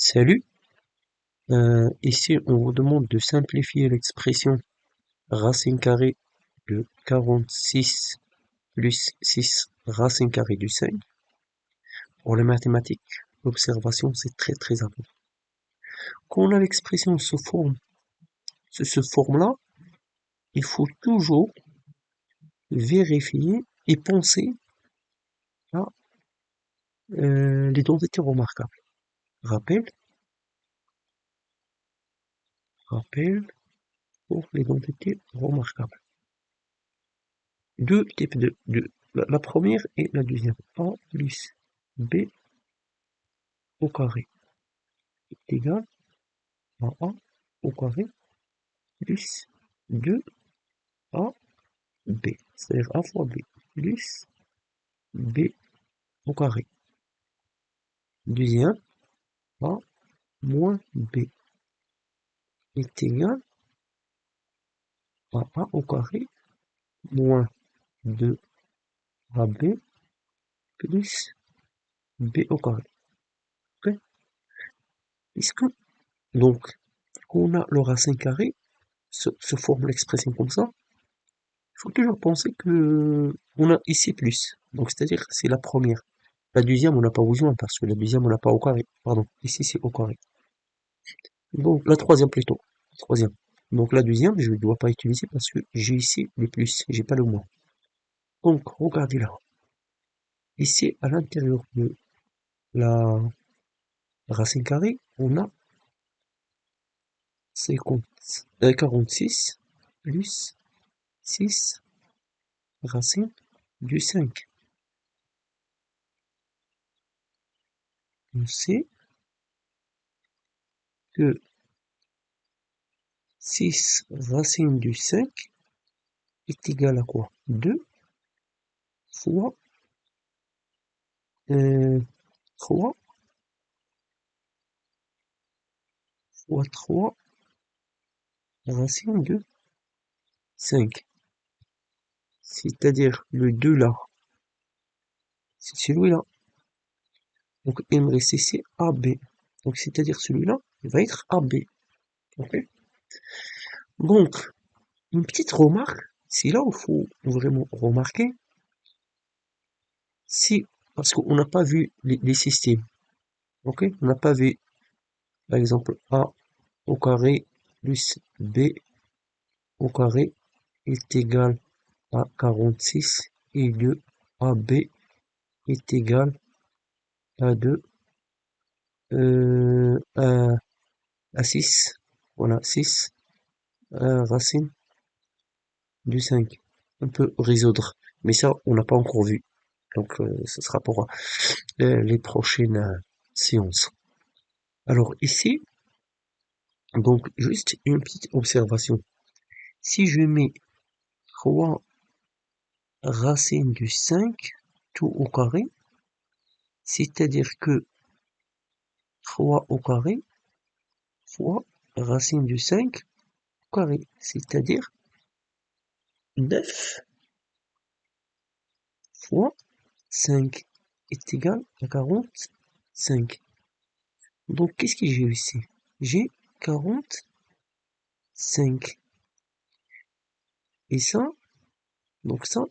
Salut, ici on vous demande de simplifier l'expression racine carrée de 46 plus 6 racine carrée du 5. Pour les mathématiques, l'observation c'est très important. Quand on a l'expression sous ce forme-là, il faut toujours vérifier et penser à l'identité remarquable. Rappel pour l'identité remarquable. Deux types la première et la deuxième. A plus B au carré est égal à A au carré plus 2AB. C'est-à-dire A fois B plus B au carré. Deuxième, A moins B est égal à A au carré moins 2AB plus B au carré. Ok? Puisque, donc, quand on a le racine carré, se forme l'expression comme ça, il faut toujours penser que on a ici plus. Donc, c'est-à-dire c'est la première. La deuxième, on n'a pas besoin parce que la deuxième, on n'a pas au carré. Pardon, ici c'est au carré. Donc, la troisième plutôt. Troisième. Donc, la deuxième, je ne dois pas utiliser parce que j'ai ici le plus, j'ai pas le moins. Donc, regardez là. Ici, à l'intérieur de la racine carrée, on a 46 plus 6 racine du 5. On sait que 6 racine du 5 est égal à quoi? 2 fois 3 fois 3 racine de 5. C'est-à-dire le 2 là, c'est celui-là. Donc il me reste ici AB. Donc c'est-à-dire celui-là, il va être AB. Ok. Donc, une petite remarque, c'est là où il faut vraiment remarquer, si, parce qu'on n'a pas vu les systèmes. Ok. On n'a pas vu, par exemple, A au carré plus B au carré est égal à 46 et 2 AB est égal à 2 à 6. Voilà, 6 racine du 5. On peut résoudre. Mais ça, on n'a pas encore vu. Donc, ce sera pour les prochaines séances. Alors ici, donc juste une petite observation. Si je mets 3 racines du 5 tout au carré, c'est-à-dire que 3 au carré fois racine du 5 au carré, c'est-à-dire 9 fois 5 est égal à 45. Donc, qu'est-ce que j'ai ici? J'ai 45. Et ça, donc ça,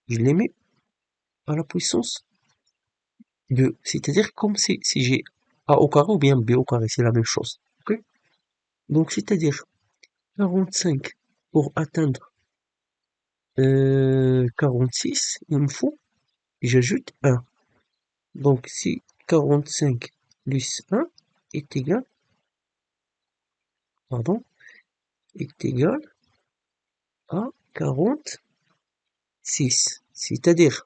je les mets à la puissance 2. C'est-à-dire comme si j'ai A au carré ou bien B au carré, c'est la même chose. Ok. Donc, c'est-à-dire 45 pour atteindre 46, il me faut, j'ajoute 1. Donc, si 45 plus 1 est égal, pardon, est égal à 46. C'est-à-dire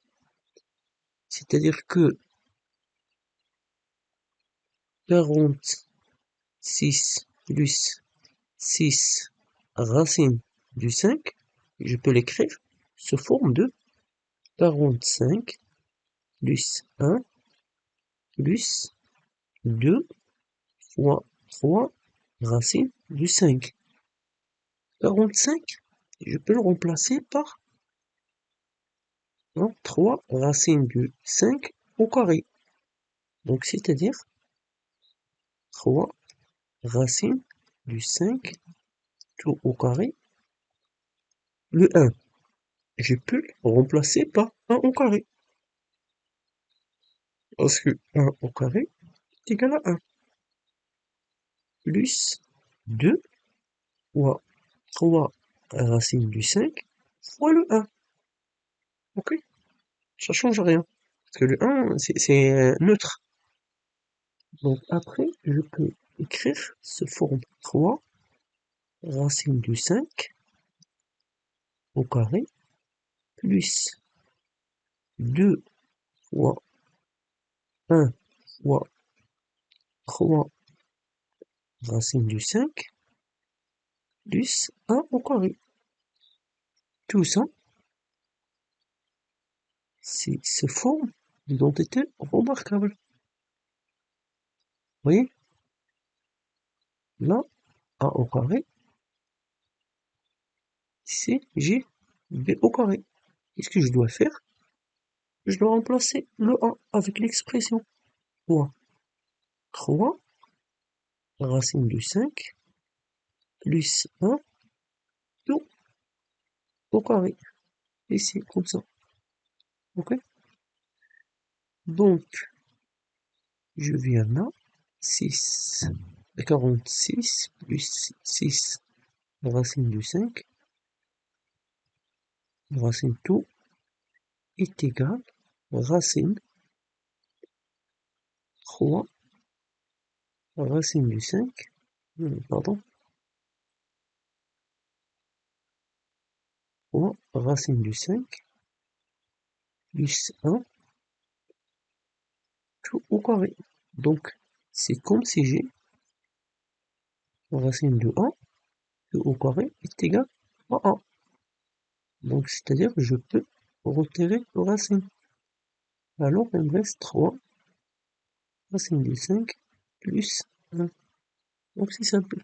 que 46 plus 6 racine du 5, je peux l'écrire sous forme de 45 plus 1 plus 2 fois 3 racine du 5. 45, je peux le remplacer par 3 racine du 5 au carré. Donc, c'est-à-dire 3 racine du 5 tout au carré. Le 1, je peux le remplacer par 1 au carré. Parce que 1 au carré est égal à 1. Plus 2 fois 3 racine du 5 fois le 1. Ok? Ça change rien. Parce que le 1, c'est neutre. Donc après, je peux écrire ce forme 3 racine du 5 au carré plus 2 fois 1 fois 3 racine du 5 plus 1 au carré. Tout ça, c'est se forme d'identité remarquable. Vous voyez? Là, A au carré, c'est G, B au carré. Qu'est-ce que je dois faire? Je dois remplacer le A avec l'expression fois 3 racine du 5 plus 1 tout au carré. Ici, comme ça. Ok? Donc, je viens là, 6, 46 plus 6 racine du 5, racine tout est égal racine 3 racine du 5, pardon, 3 racine du 5 plus 1 tout au carré. Donc, c'est comme si j'ai racine de 1 tout au carré est égal à 1. Donc, c'est-à-dire que je peux retirer le racine. Alors, il me reste 3 racine du 5 plus 1. Donc, c'est simple.